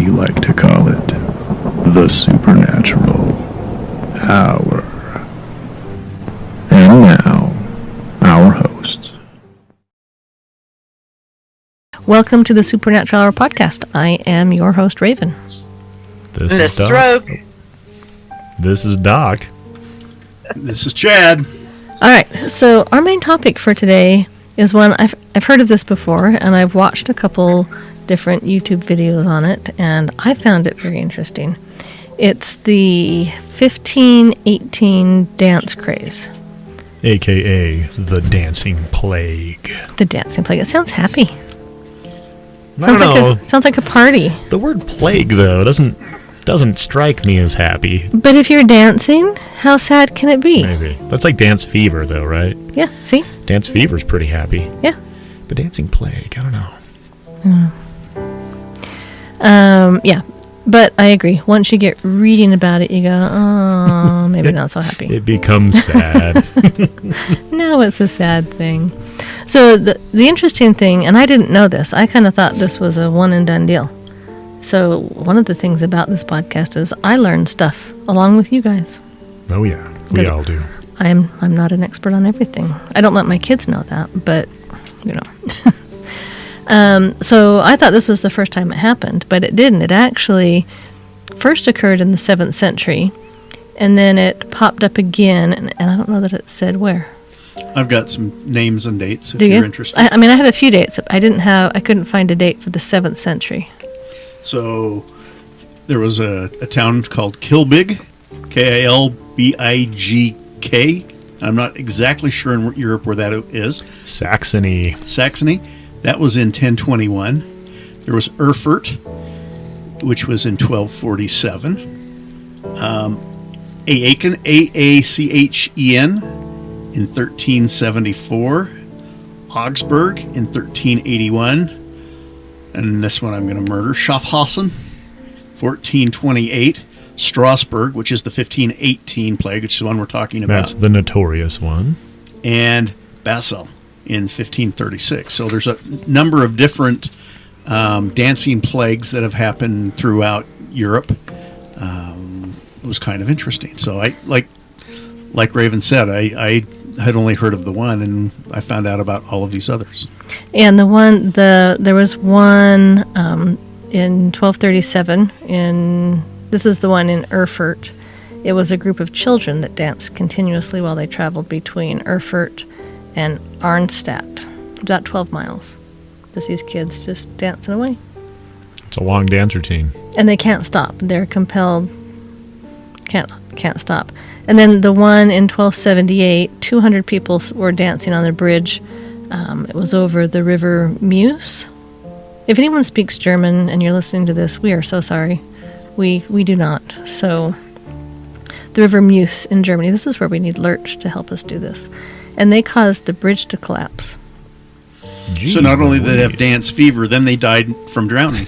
we like to call it the Supernatural Hour. And now, our hosts. Welcome to the Supernatural Hour podcast. I am your host, Raven. This is Doc. This is Doc. This is Chad. All right, so our main topic for today is one I've heard of this before, and I've watched a couple different YouTube videos on it, and I found it very interesting. It's the 1518 dance craze. A.K.A. the Dancing Plague. The dancing plague. It sounds happy. I don't know. Sounds like a party. The word plague, though, doesn't strike me as happy. But if you're dancing, how sad can it be? Maybe. That's like dance fever, though, right? Yeah, see? Dance fever's pretty happy. Yeah. But dancing plague, I don't know. Yeah. But I agree. Once you get reading about it, you go, oh, maybe not so happy. It becomes sad. No, it's a sad thing. So the interesting thing, and I didn't know this, I kind of thought this was a one and done deal. So one of the things about this podcast is I learn stuff along with you guys. Oh, yeah. We all do. I'm not an expert on everything. I don't let my kids know that, but, you know. So I thought this was the first time it happened, but it didn't. It actually first occurred in the 7th century, and then it popped up again, and I don't know that it said where. I've got some names and dates if Do you? you're interested. I mean, I have a few dates. I couldn't find a date for the 7th century. So there was a town called Kilbig, K-I-L-B-I-G-K. I'm not exactly sure in Europe where that is. Saxony. That was in 1021. There was Erfurt, which was in 1247. Aachen, A-A-C-H-E-N, in 1374. Augsburg in 1381. And this one I'm going to murder. Schaffhausen, 1428. Strasbourg, which is the 1518 plague, which is the one we're talking about. That's the notorious one. And Basel in 1536. So there's a number of different dancing plagues that have happened throughout Europe. It was kind of interesting. So I like Raven said, I had only heard of the one, and I found out about all of these others. And there was one in 1237 this is the one in Erfurt. It was a group of children that danced continuously while they traveled between Erfurt and Arnstadt, about 12 miles. Just these kids just dancing away. It's a long dance routine. And they can't stop. They're compelled, can't stop. And then the one in 1278, 200 people were dancing on the bridge. It was over the river Meuse. If anyone speaks German and you're listening to this, we are so sorry. We do not. So the river Meuse in Germany, this is where we need Lurch to help us do this. And they caused the bridge to collapse. Jeez, so not only did they have dance fever, then they died from drowning.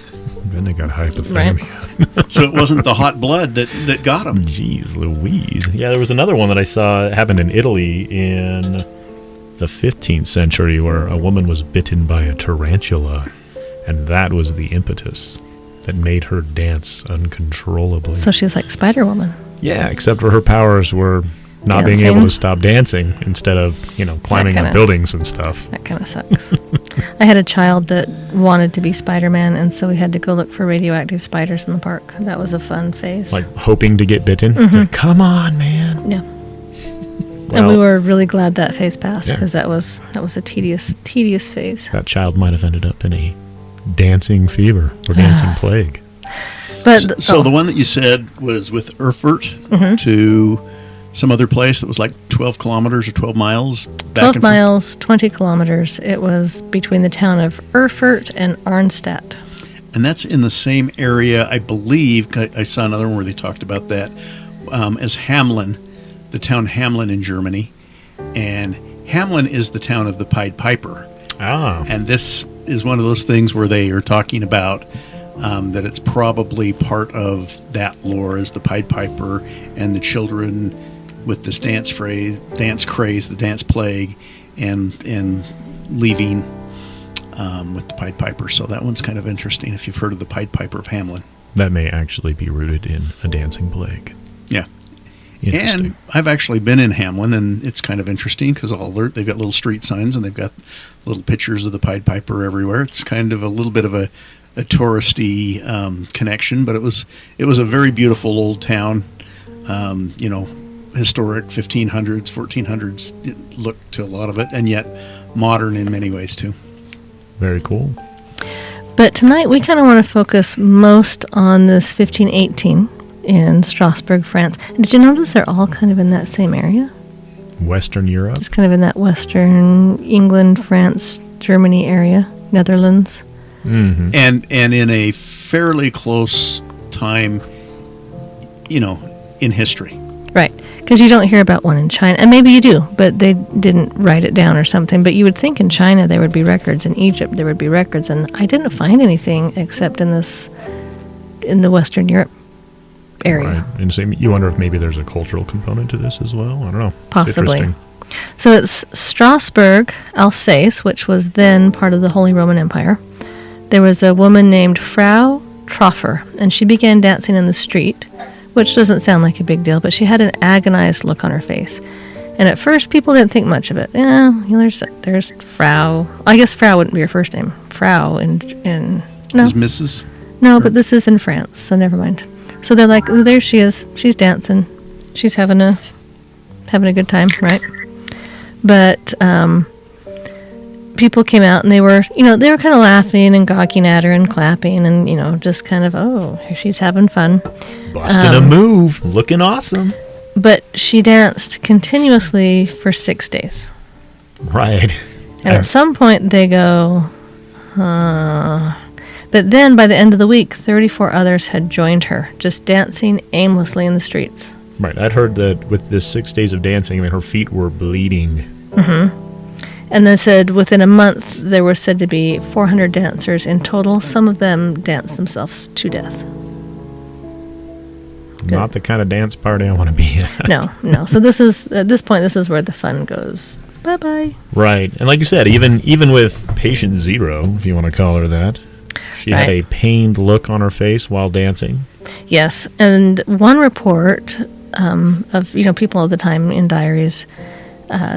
Then they got hypothermia. Right. So it wasn't the hot blood that got them. Jeez Louise. Yeah, there was another one that I saw happened in Italy in the 15th century where a woman was bitten by a tarantula, and that was the impetus that made her dance uncontrollably. So she was like Spider-Woman. Yeah, except for her powers were not being able to stop dancing instead of, climbing up buildings and stuff. That kind of sucks. I had a child that wanted to be Spider-Man, and so we had to go look for radioactive spiders in the park. That was a fun phase. Like hoping to get bitten? Mm-hmm. Like, come on, man. Yeah. Well, and we were really glad that phase passed, because that was a tedious phase. That child might have ended up in a dancing fever or dancing plague. But so the one that you said was with Erfurt to some other place that was like 12 kilometers or 12 miles? 12 miles, 20 kilometers. It was between the town of Erfurt and Arnstadt. And that's in the same area, I believe. I saw another one where they talked about that as Hamelin, the town Hamelin in Germany. And Hamelin is the town of the Pied Piper. Ah. And this is one of those things where they are talking about that it's probably part of that lore as the Pied Piper and the children with this dance craze, the dance plague, and leaving with the Pied Piper. So that one's kind of interesting if you've heard of the Pied Piper of Hamelin. That may actually be rooted in a dancing plague. Yeah. Interesting. And I've actually been in Hamlin, and it's kind of interesting because they've got little street signs and they've got little pictures of the Pied Piper everywhere. It's kind of a little bit of a touristy connection, but it was a very beautiful old town. Historic 1500s, 1400s look to a lot of it, and yet modern in many ways too. Very cool. But tonight we kind of want to focus most on this 1518 in Strasbourg, France. Did you notice they're all kind of in that same area? Western Europe? Just kind of in that Western England, France, Germany area, Netherlands. Mm-hmm. And in a fairly close time, in history. Right, because you don't hear about one in China. And maybe you do, but they didn't write it down or something. But you would think in China there would be records, in Egypt there would be records, and I didn't find anything except in the Western Europe area. Right. And so you wonder if maybe there's a cultural component to this as well? I don't know. Possibly. Interesting. So it's Strasbourg, Alsace, which was then part of the Holy Roman Empire. There was a woman named Frau Troffer, and she began dancing in the street, which doesn't sound like a big deal, but she had an agonized look on her face. And at first, people didn't think much of it. There's Frau. I guess Frau wouldn't be her first name. Frau in no. Is Mrs.? No, but this is in France, so never mind. So they're like, oh, there she is. She's dancing. She's having a good time, right? But people came out and they were kind of laughing and gawking at her and clapping and, just kind of, oh, here she's having fun. Busting a move. Looking awesome. But she danced continuously for 6 days. Right. And at some point they go, But then by the end of the week, 34 others had joined her, just dancing aimlessly in the streets. Right. I'd heard that with this 6 days of dancing, her feet were bleeding. Mm-hmm. And they said within a month, there were said to be 400 dancers in total. Some of them danced themselves to death. Not the kind of dance party I want to be at. No. So this is, at this point, this is where the fun goes. Bye-bye. Right. And like you said, even with patient zero, if you want to call her that, she had a pained look on her face while dancing. Yes. And one report of people at the time in diaries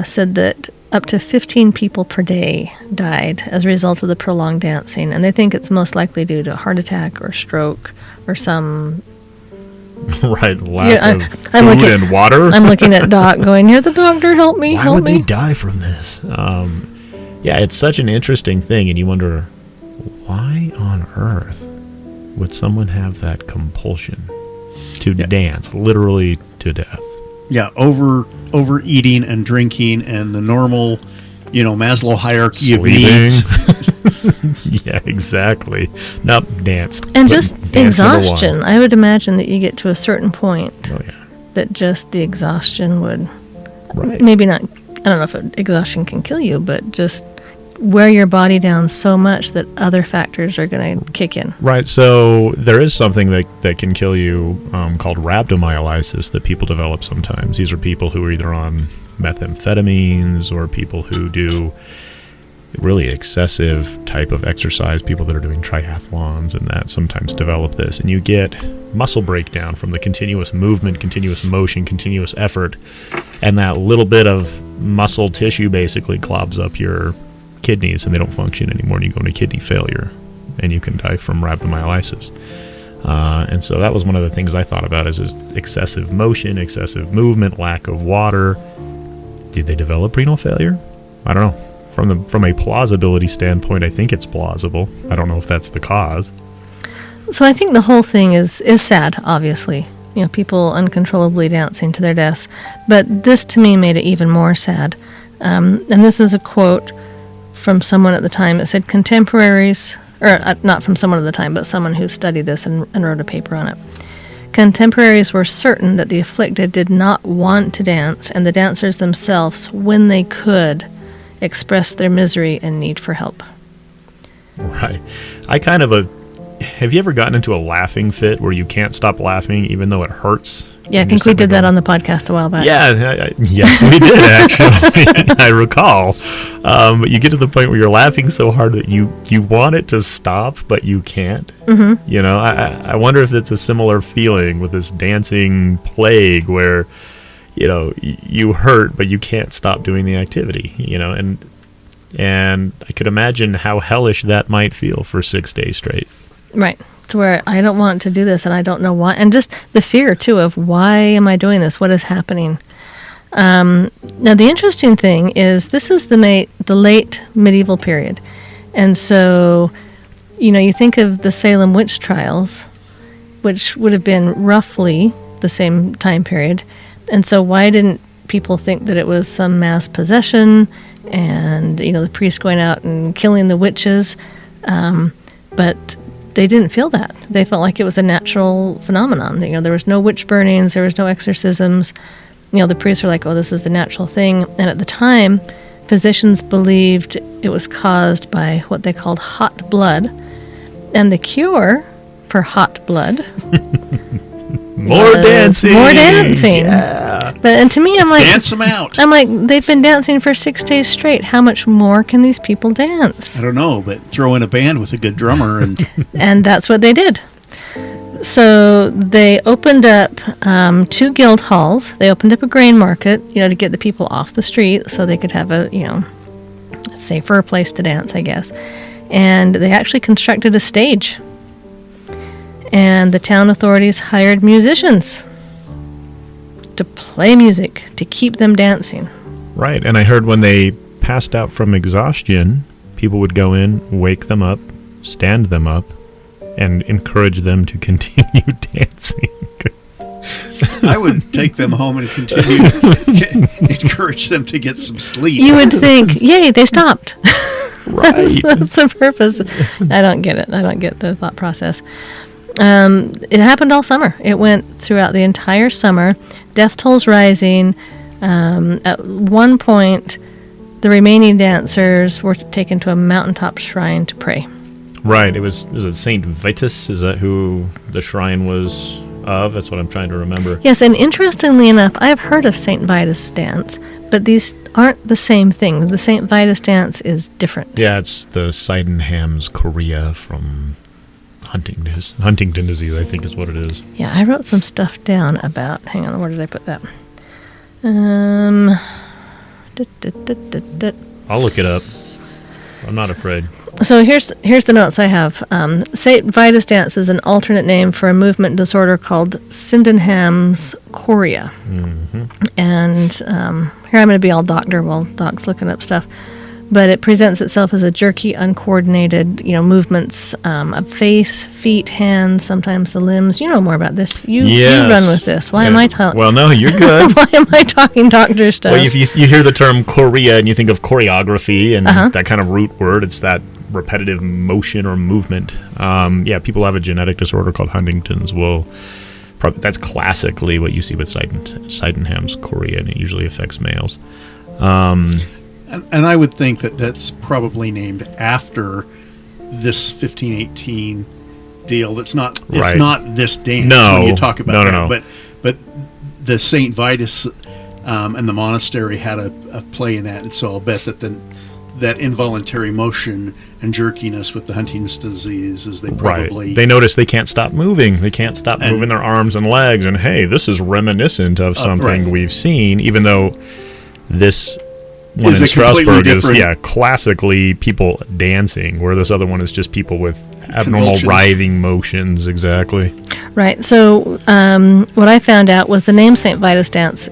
said that up to 15 people per day died as a result of the prolonged dancing. And they think it's most likely due to a heart attack or stroke or some... Right, lack of food and water. I'm looking at Doc going, you're the doctor, help me, Why help would me. they die from this? Yeah, it's such an interesting thing, and you wonder, why on earth would someone have that compulsion to dance, literally to death? Yeah, overeating and drinking and the normal, Maslow hierarchy of needs. Yeah, exactly. Nope, dance. And just dance exhaustion. I would imagine that you get to a certain point Oh, yeah. that just the exhaustion would, Right. maybe not, I don't know if exhaustion can kill you, but just wear your body down so much that other factors are going to kick in. Right, so there is something that can kill you called rhabdomyolysis that people develop sometimes. These are people who are either on methamphetamines or people who do really excessive type of exercise, people that are doing triathlons and that sometimes develop this. And you get muscle breakdown from the continuous movement, continuous motion, continuous effort, and that little bit of muscle tissue basically clogs up your kidneys and they don't function anymore, and you go into kidney failure and you can die from rhabdomyolysis. And so that was one of the things I thought about is excessive motion, excessive movement, lack of water. Did they develop renal failure? I don't know. From a plausibility standpoint, I think it's plausible. I don't know if that's the cause. So I think the whole thing is sad, obviously. People uncontrollably dancing to their deaths. But this to me made it even more sad. And this is a quote from someone at the time. It said contemporaries, or not from someone at the time, but someone who studied this and wrote a paper on it. Contemporaries were certain that the afflicted did not want to dance, and the dancers themselves, when they could, expressed their misery and need for help. Right. Have you ever gotten into a laughing fit where you can't stop laughing even though it hurts Yeah, I think we did that on the podcast a while back. Yeah, yes, we did actually. I recall. But you get to the point where you're laughing so hard that you want it to stop, but you can't. Mm-hmm. You know, I wonder if it's a similar feeling with this dancing plague where, you know, you hurt, but you can't stop doing the activity. You know, and I could imagine how hellish that might feel for 6 days straight. Right. To where I don't want to do this and I don't know why. And just the fear, too, of why am I doing this? What is happening? Now, the interesting thing is this is the late medieval period. And so, you know, you think of the Salem witch trials, which would have been roughly the same time period. And so why didn't people think that it was some mass possession and, you know, the priests going out and killing the witches? But they didn't feel that. They felt like it was a natural phenomenon. You know, there was no witch burnings, there was no exorcisms. You know, the priests were like, oh, this is the natural thing. And at the time, physicians believed it was caused by what they called hot blood. And the cure for hot blood More dancing. More dancing. Yeah. And to me, I'm like... Dance them out. I'm like, they've been dancing for 6 days straight. How much more can these people dance? I don't know, but throw in a band with a good drummer and... And that's what they did. So they opened up 2 guild halls. They opened up a grain market, you know, to get the people off the street so they could have a, you know, safer place to dance, I guess. And they actually constructed a stage. And the town authorities hired musicians to play music, to keep them dancing. Right, and I heard when they passed out from exhaustion, people would go in, wake them up, stand them up, and encourage them to continue dancing. I would take them home and continue encourage them to get some sleep. You would think, yay, they stopped. Right. That's the purpose. I don't get it. I don't get the thought process. It happened all summer. It went throughout the entire summer. Death tolls rising. At one point, the remaining dancers were taken to a mountaintop shrine to pray. Right. Is it Saint Vitus? Is that who the shrine was of? That's what I'm trying to remember. Yes, and interestingly enough, I've heard of Saint Vitus dance, but these aren't the same thing. The Saint Vitus dance is different. Yeah, it's the Sydenham's chorea from Huntington disease, I think is what it is. Yeah, I wrote some stuff down about... Hang on, where did I put that? I'll look it up. I'm not afraid. So here's the notes I have. Saint Vitus dance is an alternate name for a movement disorder called Sydenham's chorea. Mm-hmm. And here I'm going to be all doctor while Doc's looking up stuff. But it presents itself as a jerky, uncoordinated, you know, movements of face, feet, hands, sometimes the limbs. You know more about this. You run with this. Why am I talking? Well, no, you're good. Why am I talking doctor stuff? Well, if you hear the term chorea and you think of choreography and that kind of root word, it's that repetitive motion or movement. People have a genetic disorder called Huntington's. That's classically what you see with Sydenham's chorea, and it usually affects males. And I would think that that's probably named after this 1518 deal. It's not this dance when you talk about that. No. But the Saint Vitus and the monastery had a play in that, and so I'll bet that involuntary motion and jerkiness with the Huntington's disease is they probably... They notice they can't stop moving. They can't stop moving their arms and legs, and hey, this is reminiscent of something we've seen, even though this... one in Strasbourg is classically people dancing, where this other one is just people with abnormal writhing motions. Exactly. Right. So what I found out was the name Saint Vitus dance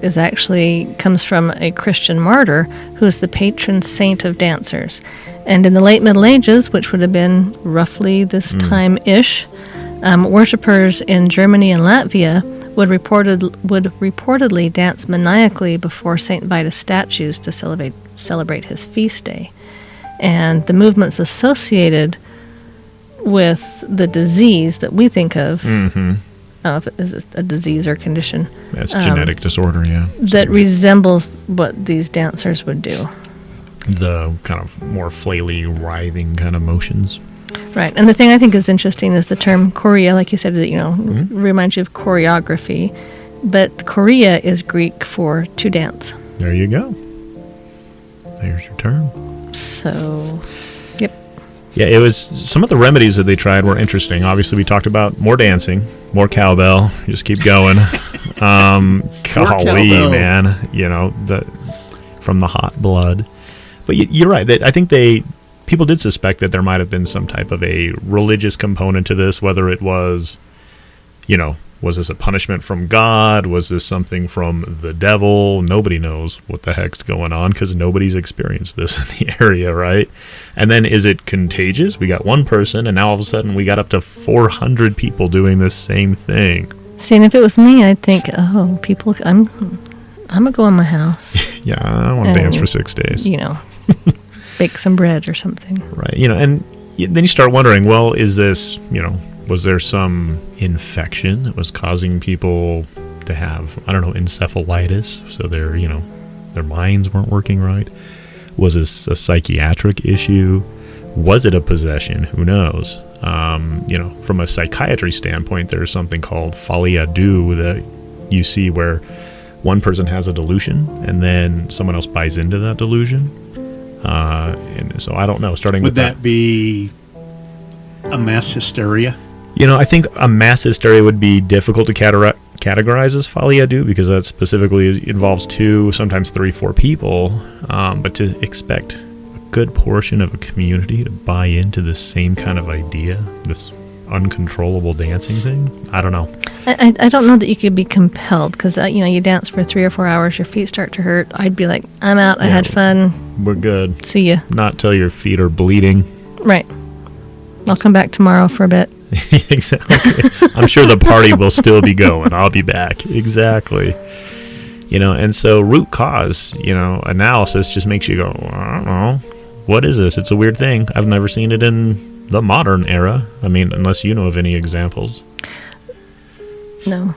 comes from a Christian martyr who's the patron saint of dancers. And in the late Middle Ages, which would have been roughly this time-ish, worshippers in Germany and Latvia would reportedly dance maniacally before Saint Vitus statues to celebrate his feast day. And the movements associated with the disease that we think of, I don't know if it is a disease or condition. That's genetic disorder, yeah. That resembles what these dancers would do. The kind of more flaily, writhing kind of motions. Right, and the thing I think is interesting is the term chorea, like you said, that reminds you of choreography, But Korea is Greek for to dance. There you go. There's your term. So, yep. Yeah, it was some of the remedies that they tried were interesting. Obviously, we talked about more dancing, more cowbell. Just keep going. Golly, cowbell. man, from the hot blood. But you're right. I think people did suspect that there might have been some type of a religious component to this, whether it was, was this a punishment from God? Was this something from the devil? Nobody knows what the heck's going on because nobody's experienced this in the area, right? And then is it contagious? We got one person, and now all of a sudden we got up to 400 people doing this same thing. See, and if it was me, I'd think, oh, people, I'm gonna go in my house. Yeah, I don't want to dance for 6 days. Bake some bread or something. Right, and then you start wondering, well, is this, was there some infection that was causing people to have, I don't know, encephalitis? So their minds weren't working right. Was this a psychiatric issue? Was it a possession? Who knows? From a psychiatry standpoint, there's something called folie à deux that you see where one person has a delusion and then someone else buys into that delusion. And so I don't know. Would that be a mass hysteria? I think a mass hysteria would be difficult to categorize as folie à deux because that specifically involves 2, sometimes 3, 4 people. But to expect a good portion of a community to buy into this same kind of idea, this uncontrollable dancing thing, I don't know. I don't know that you could be compelled because, you dance for 3 or 4 hours, your feet start to hurt. I'd be like, I'm out. I had fun. We're good. See ya. Not till your feet are bleeding. Right. I'll come back tomorrow for a bit. Exactly. I'm sure the party will still be going. I'll be back. Exactly. And so root cause, analysis just makes you go, I don't know. What is this? It's a weird thing. I've never seen it in the modern era. I mean, unless you know of any examples. No.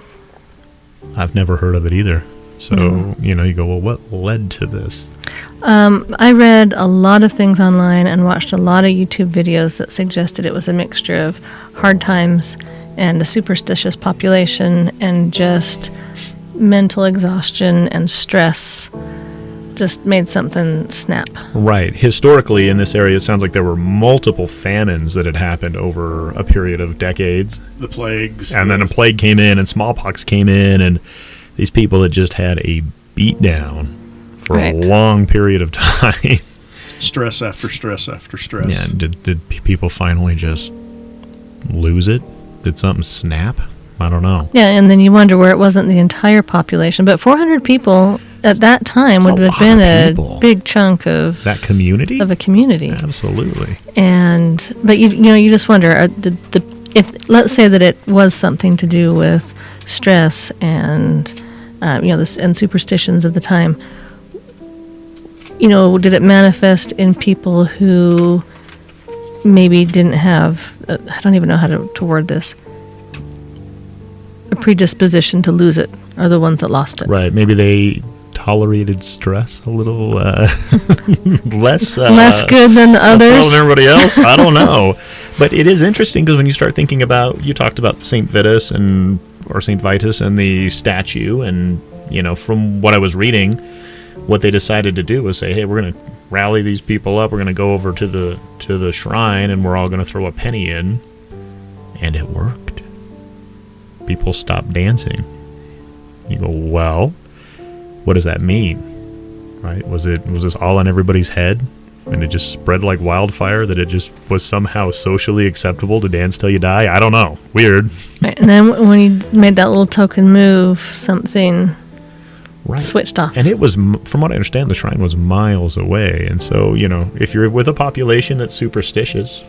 I've never heard of it either. So, you go, well, what led to this? I read a lot of things online and watched a lot of YouTube videos that suggested it was a mixture of hard times and a superstitious population and just mental exhaustion and stress just made something snap. Right. Historically, in this area, it sounds like there were multiple famines that had happened over a period of decades. The plagues. And then a plague came in and smallpox came in, and these people had just had a beat down for a long period of time. Stress after stress after stress. Yeah, did people finally just lose it? Did something snap? I don't know. Yeah, and then you wonder where it wasn't the entire population. But 400 people at that time would have been a big chunk of that community. Of a community. Absolutely. But you just wonder if let's say that it was something to do with stress and and superstitions of the time. Did it manifest in people who maybe didn't have, I don't even know how to word this, a predisposition to lose it, are the ones that lost it. Right. Maybe they tolerated stress a little less good than the others. Than everybody else. I don't know. But it is interesting because when you start thinking about, you talked about St. Vitus or St. Vitus and the statue, and, from what I was reading, what they decided to do was say, hey, we're going to rally these people up. We're going to go over to the shrine, and we're all going to throw a penny in. And it worked. People stopped dancing. You go, well, what does that mean? Right? Was this all on everybody's head? And it just spread like wildfire, that it just was somehow socially acceptable to dance till you die? I don't know. Weird. Right. And then when you made that little token move, something... Right. Switched off. And it was, from what I understand, the shrine was miles away. And so, if you're with a population that's superstitious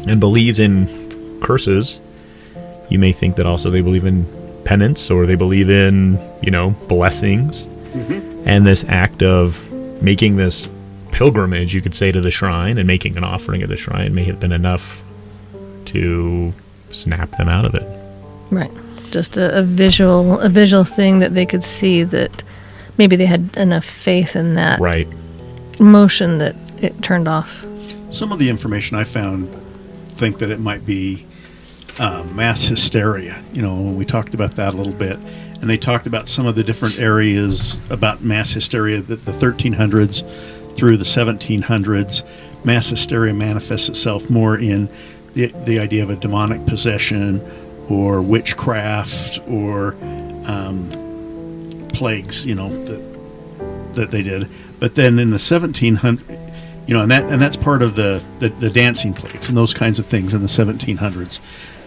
and believes in curses, you may think that also they believe in penance, or they believe in, blessings. Mm-hmm. And this act of making this pilgrimage, you could say, to the shrine and making an offering at the shrine may have been enough to snap them out of it. Right. Just a visual thing that they could see, that maybe they had enough faith in that motion that it turned off. Some of the information I found think that it might be mass hysteria. We talked about that a little bit. and they talked about some of the different areas about mass hysteria, that the 1300s through the 1700s, mass hysteria manifests itself more in the idea of a demonic possession or witchcraft or plagues, that they did. But then in the 1700s, and that's part of the dancing plagues and those kinds of things in the 1700s,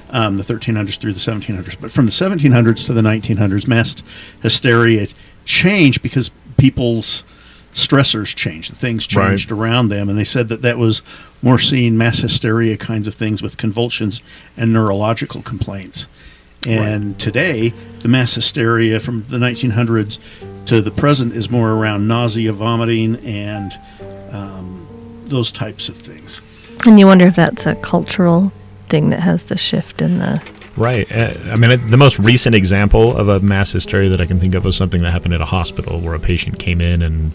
the 1300s through the 1700s. But from the 1700s to the 1900s, mass hysteria changed because people's stressors changed. The things changed around them, and they said that was more seeing mass hysteria kinds of things with convulsions and neurological complaints. And today, the mass hysteria from the 1900s to the present is more around nausea, vomiting, and those types of things. And you wonder if that's a cultural thing that has the shift in the... Right. I mean, the most recent example of a mass hysteria that I can think of was something that happened at a hospital where a patient came in and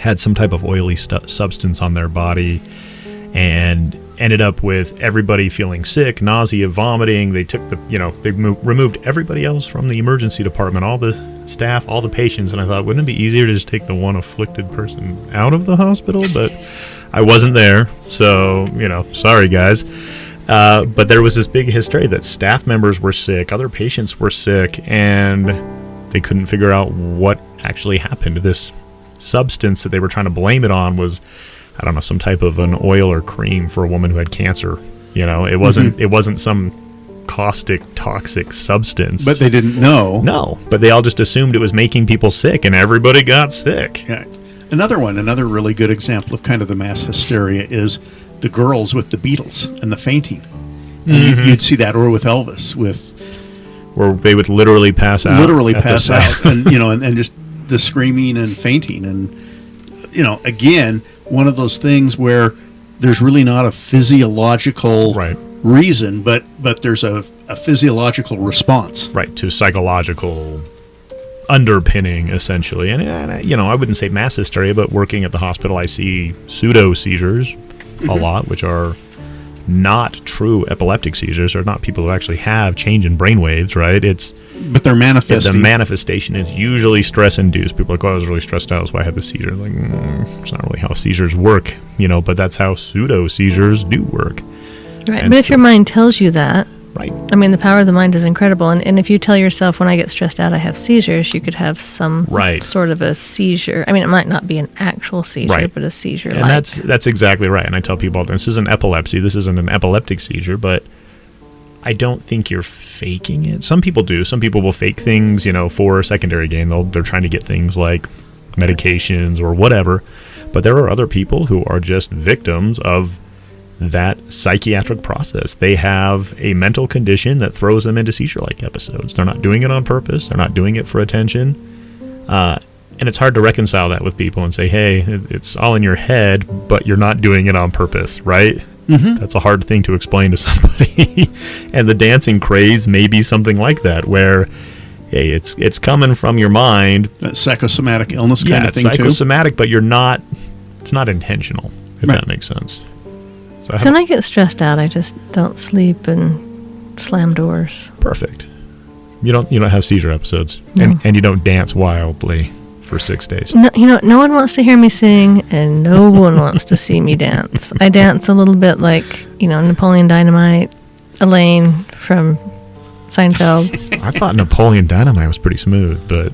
had some type of oily substance on their body and ended up with everybody feeling sick, nausea, vomiting. They took they removed everybody else from the emergency department, all the staff, all the patients, and I thought, wouldn't it be easier to just take the one afflicted person out of the hospital? But I wasn't there, so, sorry guys. But there was this big hysteria that staff members were sick, other patients were sick, and they couldn't figure out what actually happened. This substance that they were trying to blame it on was, I don't know, some type of an oil or cream for a woman who had cancer. It wasn't some caustic, toxic substance. But they didn't know. No, but they all just assumed it was making people sick, and everybody got sick. Yeah. Another really good example of kind of the mass hysteria is the girls with the Beatles and the fainting. And you'd see that, or with Elvis, where they would literally pass out. And just the screaming and fainting. And, again, one of those things where there's really not a physiological reason, but there's a physiological response. Right, to psychological underpinning, essentially. And I wouldn't say mass hysteria, but working at the hospital, I see pseudo seizures a lot, which are not true epileptic seizures. They're not people who actually have change in brain waves, right? But they're manifesting. The manifestation is usually stress-induced. People are like, I was really stressed out, that's why I had the seizure. Like, it's not really how seizures work, but that's how pseudo seizures do work. Right, and but if your mind tells you that, right. I mean, the power of the mind is incredible. And if you tell yourself, when I get stressed out, I have seizures, you could have some sort of a seizure. I mean, it might not be an actual seizure, but a seizure. And that's exactly right. And I tell people, this isn't epilepsy. This isn't an epileptic seizure, but I don't think you're faking it. Some people do. Some people will fake things, for secondary gain. They're trying to get things like medications or whatever. But there are other people who are just victims of that psychiatric process. They have a mental condition that throws them into seizure-like episodes. They're not doing it on purpose. They're not doing it for attention. And it's hard to reconcile that with people and say, hey, it's all in your head, but you're not doing it on purpose, right? Mm-hmm. That's a hard thing to explain to somebody. And the dancing craze may be something like that, where, hey, it's coming from your mind. That psychosomatic illness kind of thing, too. Yeah, it's psychosomatic, but it's not intentional, if that makes sense. So when I get stressed out, I just don't sleep and slam doors. Perfect. You don't have seizure episodes, no. and you don't dance wildly for 6 days. No, no one wants to hear me sing, and no one wants to see me dance. I dance a little bit like Napoleon Dynamite, Elaine from Seinfeld. I thought Napoleon Dynamite was pretty smooth, but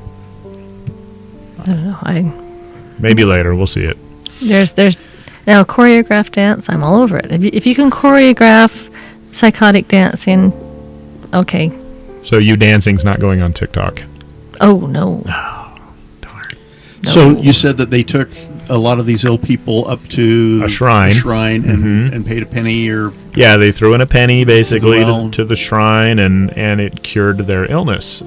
I don't know. Maybe later we'll see it. There's. Now, choreographed dance, I'm all over it. If you can choreograph psychotic dancing, okay. So you dancing's not going on TikTok? Oh, no. Oh, darn. No. So you said that they took a lot of these ill people up to a shrine and paid a penny or... Yeah, they threw in a penny, basically, to the shrine, and it cured their illness.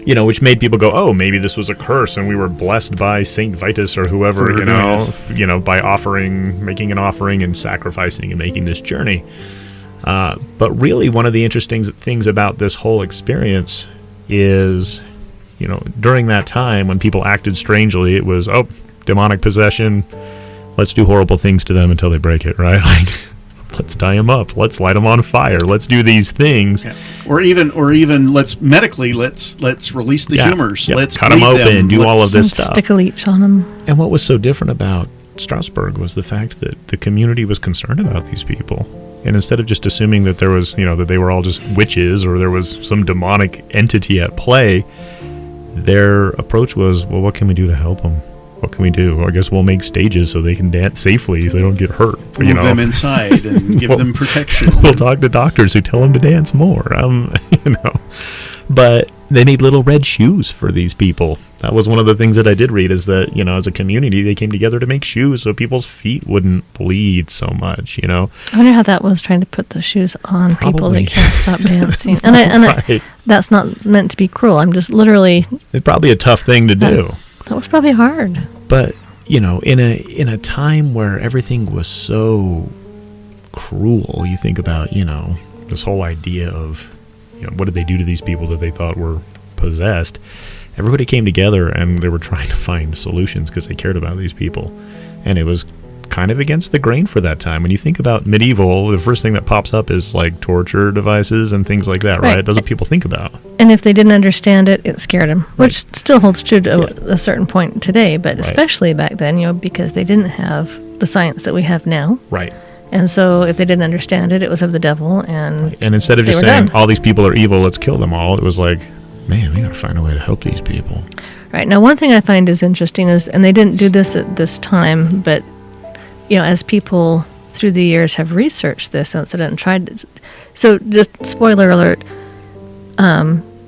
Which made people go, oh, maybe this was a curse, and we were blessed by Saint Vitus or whoever, by making an offering and sacrificing and making this journey. But really, one of the interesting things about this whole experience is, during that time when people acted strangely, it was, demonic possession, let's do horrible things to them until they break it, right? let's tie them up, let's light them on fire, let's do these things. Yeah. Or even let's medically let's release the humors. Yep. Let's cut them bleed open, do all of this And stuff. stick a leech on them. And what was so different about Strasbourg was the fact that the community was concerned about these people. And instead of just assuming that there was, that they were all just witches or there was some demonic entity at play, their approach was, well, what can we do to help them? What can we do? Well, I guess we'll make stages so they can dance safely so they don't get hurt. Move them inside and give them protection. We'll talk to doctors who tell them to dance more. But they need little red shoes for these people. That was one of the things that I did read is that, as a community, they came together to make shoes so people's feet wouldn't bleed so much, I wonder how that was, trying to put those shoes on people Probably. that can't stop dancing. And Right. that's not meant to be cruel. I'm just literally, It's probably a tough thing to do. that was probably hard. But, in a time where everything was so cruel, you think about, this whole idea of, what did they do to these people that they thought were possessed? Everybody came together and they were trying to find solutions because they cared about these people. And it was kind of against the grain for that time. When you think about medieval, the first thing that pops up is like torture devices and things like that, right? Right. That's what people think about. And if they didn't understand it, it scared them, which still holds true to Yeah. a certain point today, but Right. especially back then, because they didn't have the science that we have now. Right. And so if they didn't understand it, it was of the devil. And And instead of They just were saying, done. all these people are evil, let's kill them all, it was like, man, we got to find a way to help these people. Right. Now, one thing I find is interesting is, and they didn't do this at this time, but, as people through the years have researched this incident and tried to, so just spoiler alert,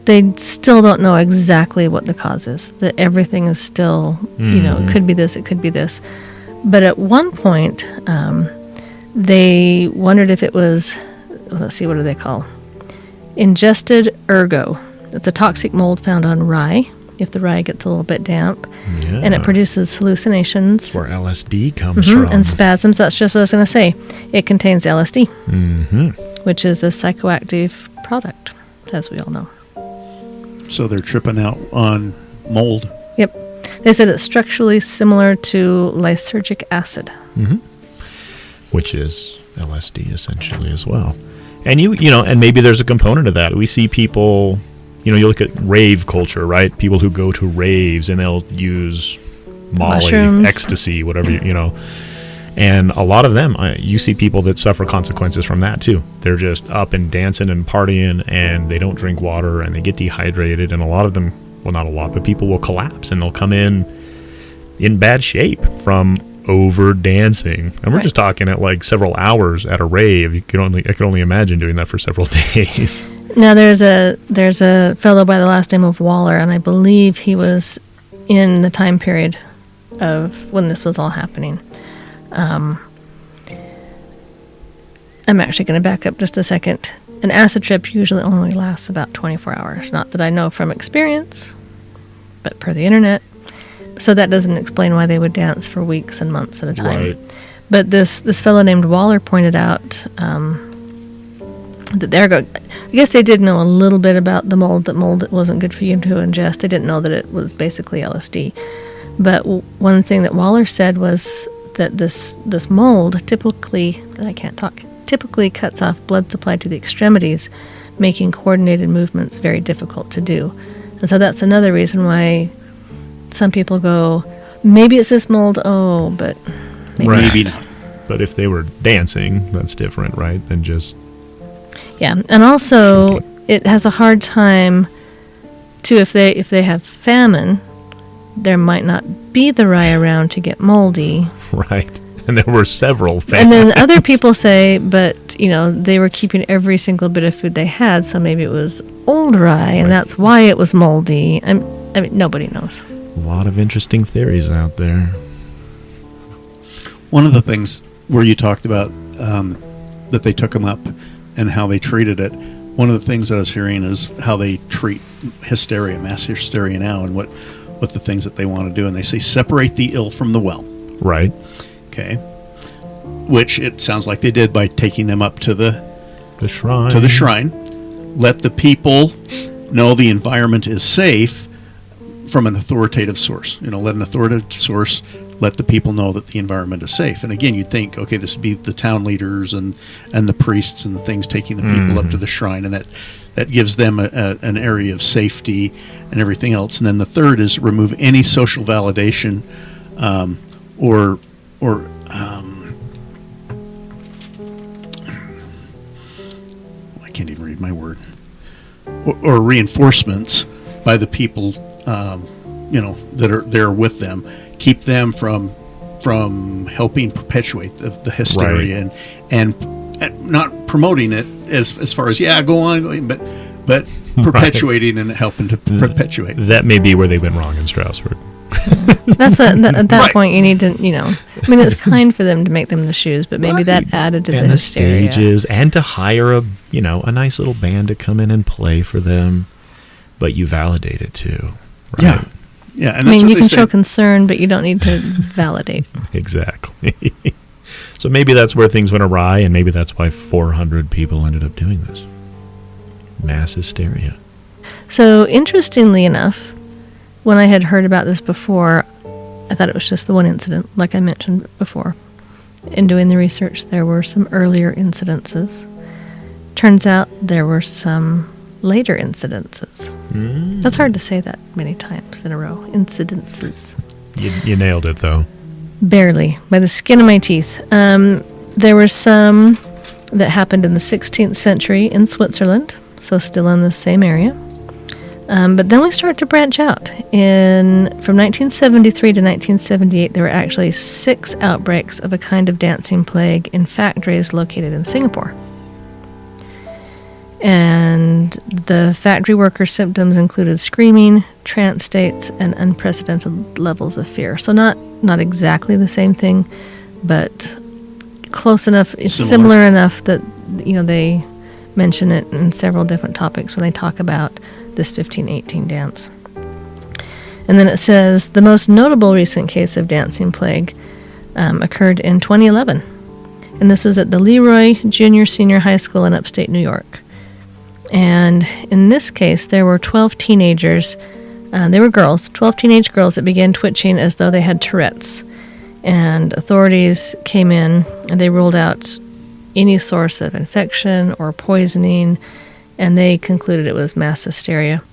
they still don't know exactly what the cause is. That everything is still, it could be this, it could be this. But at one point, they wondered if it was, let's see, what do they call? Ingested ergo. It's a toxic mold found on rye, if the rye gets a little bit damp. Yeah. And it produces hallucinations Where LSD comes from. and spasms. That's just what I was going to say. It contains LSD, Mm-hmm. which is a psychoactive product, as we all know. So they're tripping out on mold. Yep. They said it's structurally similar to lysergic acid. Which is LSD essentially as well. And and maybe there's a component of that. We see people, you look at rave culture, right? People who go to raves and they'll use Molly, Mushrooms. ecstasy, whatever, And a lot of them, you see people that suffer consequences from that too. They're just up and dancing and partying and they don't drink water and they get dehydrated. And a lot of them, well, not a lot, but people will collapse and they'll come in bad shape from over dancing. And we're Right. just talking at like several hours at a rave. I can only imagine doing that for several days. Now, there's a fellow by the last name of Waller, and I believe he was in the time period of when this was all happening. I'm actually going to back up just a second. An acid trip usually only lasts about 24 hours. Not that I know from experience, but per the internet. So that doesn't explain why they would dance for weeks and months at a time. Right. But this fellow named Waller pointed out that I guess they did know a little bit about the mold, that mold wasn't good for you to ingest. They didn't know that it was basically LSD. But one thing that Waller said was that this mold typically cuts off blood supply to the extremities, making coordinated movements very difficult to do. And so that's another reason why some people go, maybe it's this mold, but maybe Right. Maybe not. But if they were dancing, that's different, right? Than just Yeah, and also Shocking. it has a hard time to, if they have famine, there might not be the rye around to get moldy. right. And there were several And then families. other people say, but they were keeping every single bit of food they had, so maybe it was old rye, and Right. that's why it was moldy. I mean, nobody knows. A lot of interesting theories out there. One of the things where you talked about that they took them up and how they treated it, one of the things that I was hearing is how they treat hysteria, mass hysteria now, and what the things that they want to do. And they say separate the ill from the well. Right. Okay. Which it sounds like they did by taking them up to the The shrine. Let the people know the environment is safe from an authoritative source. Let an authoritative source let the people know that the environment is safe. And again, you'd think, okay, this would be the town leaders and the priests and the things taking the people up to the shrine, and that gives them an area of safety and everything else. And then the third is remove any social validation or I can't even read my word, or reinforcements by the people that are there with them. Keep them from helping perpetuate the hysteria, and not promoting it as far as go on, but perpetuating and helping to perpetuate. That may be where they went wrong in Strasbourg. That's at that Right. point you need to, I mean, it's kind for them to make them the shoes, but maybe that added to And the the hysteria. stages, and to hire a nice little band to come in and play for them, but you validate it too. Right? Yeah, and I that's mean, what you they can say. show concern, but you don't need to validate. Exactly. So maybe that's where things went awry, and maybe that's why 400 people ended up doing this. Mass hysteria. So, interestingly enough, when I had heard about this before, I thought it was just the one incident, like I mentioned before. In doing the research, there were some earlier incidences. Turns out there were some later incidences. That's hard to say that many times in a row. Incidences. You nailed it, though. Barely, by the skin of my teeth. There were some that happened in the 16th century in Switzerland, so still in the same area. But then we start to branch out. From 1973 to 1978, there were actually 6 outbreaks of a kind of dancing plague in factories located in Singapore. And the factory workers' symptoms included screaming, trance states, and unprecedented levels of fear. So not exactly the same thing, but close enough, it's similar enough that they mention it in several different topics when they talk about this 1518 dance. And then it says the most notable recent case of dancing plague occurred in 2011, and this was at the Leroy Junior Senior High School in upstate New York. And in this case, there were 12 teenagers. They were girls, 12 teenage girls that began twitching as though they had Tourette's. And authorities came in and they ruled out any source of infection or poisoning, and they concluded it was mass hysteria.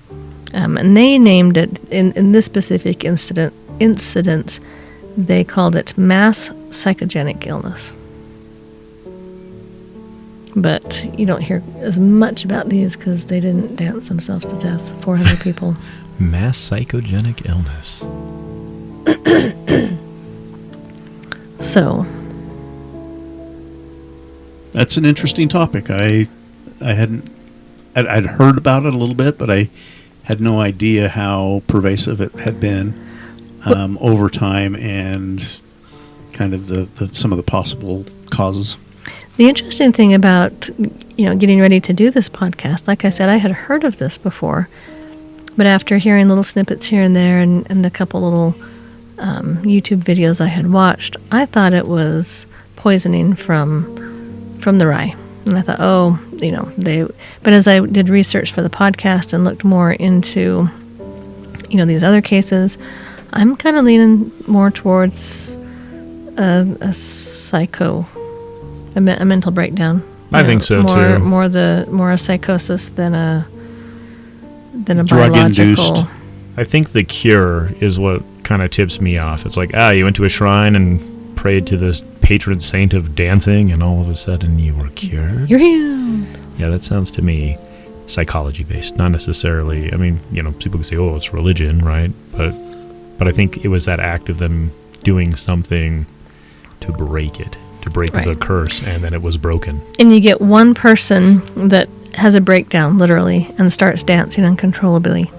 And they named it, in this specific incidents, they called it mass psychogenic illness. But you don't hear as much about these because they didn't dance themselves to death, 400 people. Mass psychogenic illness. So That's an interesting topic. I'd heard about it a little bit, but I had no idea how pervasive it had been over time, and kind of the some of the possible causes. the interesting thing about getting ready to do this podcast, like I said, I had heard of this before, but after hearing little snippets here and there, and the couple little YouTube videos I had watched, I thought it was poisoning from the rye. And I thought, but as I did research for the podcast and looked more into, these other cases, I'm kind of leaning more towards a mental breakdown. I think so too. More a psychosis than a Drug-induced. biological. I think the cure is what kind of tips me off. It's like, you went to a shrine and prayed to this patron saint of dancing, and all of a sudden you were cured. You're healed. Yeah, that sounds to me psychology based, not necessarily. I mean, people can say, "Oh, it's religion," right? But I think it was that act of them doing something to break it, to break the Right. curse, and then it was broken. And you get one person that has a breakdown, literally, and starts dancing uncontrollably.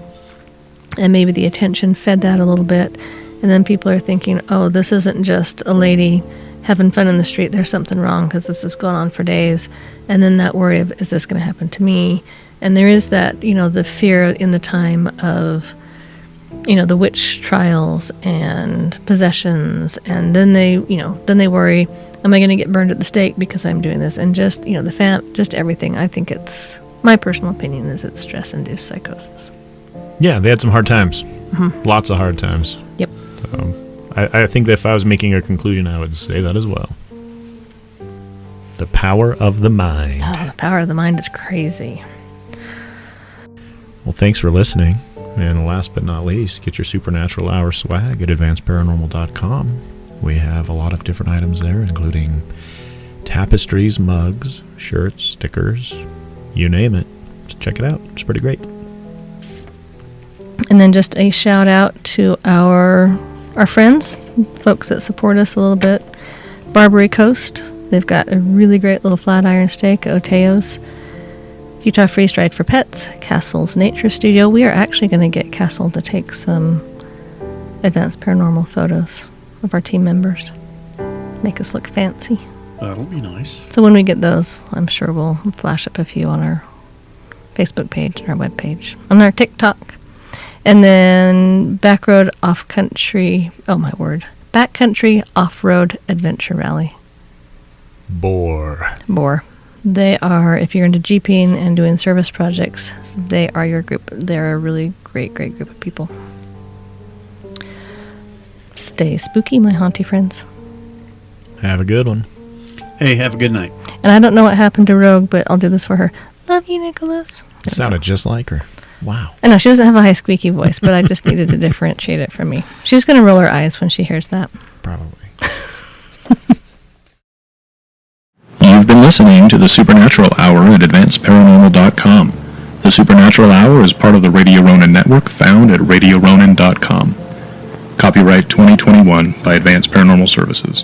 And maybe the attention fed that a little bit. And then people are thinking, oh, this isn't just a lady having fun in the street. There's something wrong because this is going on for days. And then that worry of, is this going to happen to me? And there is that, the fear in the time of, the witch trials and possessions. And then they worry, am I going to get burned at the stake because I'm doing this? And just, just everything. I think it's, my personal opinion is it's stress-induced psychosis. Yeah, they had some hard times. Lots of hard times. Yep. I think that if I was making a conclusion, I would say that as well. The power of the mind. Oh, the power of the mind is crazy. Well, thanks for listening. And last but not least, get your Supernatural Hour swag at advancedparanormal.com. We have a lot of different items there, including tapestries, mugs, shirts, stickers, you name it. So check it out. It's pretty great. And then just a shout out to our friends, folks that support us a little bit. Barbary Coast. They've got a really great little flat iron steak, Oteos. Utah Freeze Dried for Pets, Castle's Nature Studio. We are actually going to get Castle to take some advanced paranormal photos of our team members. Make us look fancy. That'll be nice. So when we get those, I'm sure we'll flash up a few on our Facebook page and our webpage, on our TikTok. And then Backcountry Off-Road Adventure Rally. Bore. They are, if you're into jeeping and doing service projects, they are your group. They're a really great group of people. Stay spooky, my haunty friends. Have a good one. Hey, have a good night. And I don't know what happened to Rogue, but I'll do this for her. Love you, Nicholas. It sounded just like her. Wow. I know, she doesn't have a high squeaky voice, but I just needed to differentiate it from me. She's going to roll her eyes when she hears that. Probably. You've been listening to the Supernatural Hour at AdvancedParanormal.com. The Supernatural Hour is part of the Radio Ronin network found at RadioRonin.com. Copyright 2021 by Advanced Paranormal Services.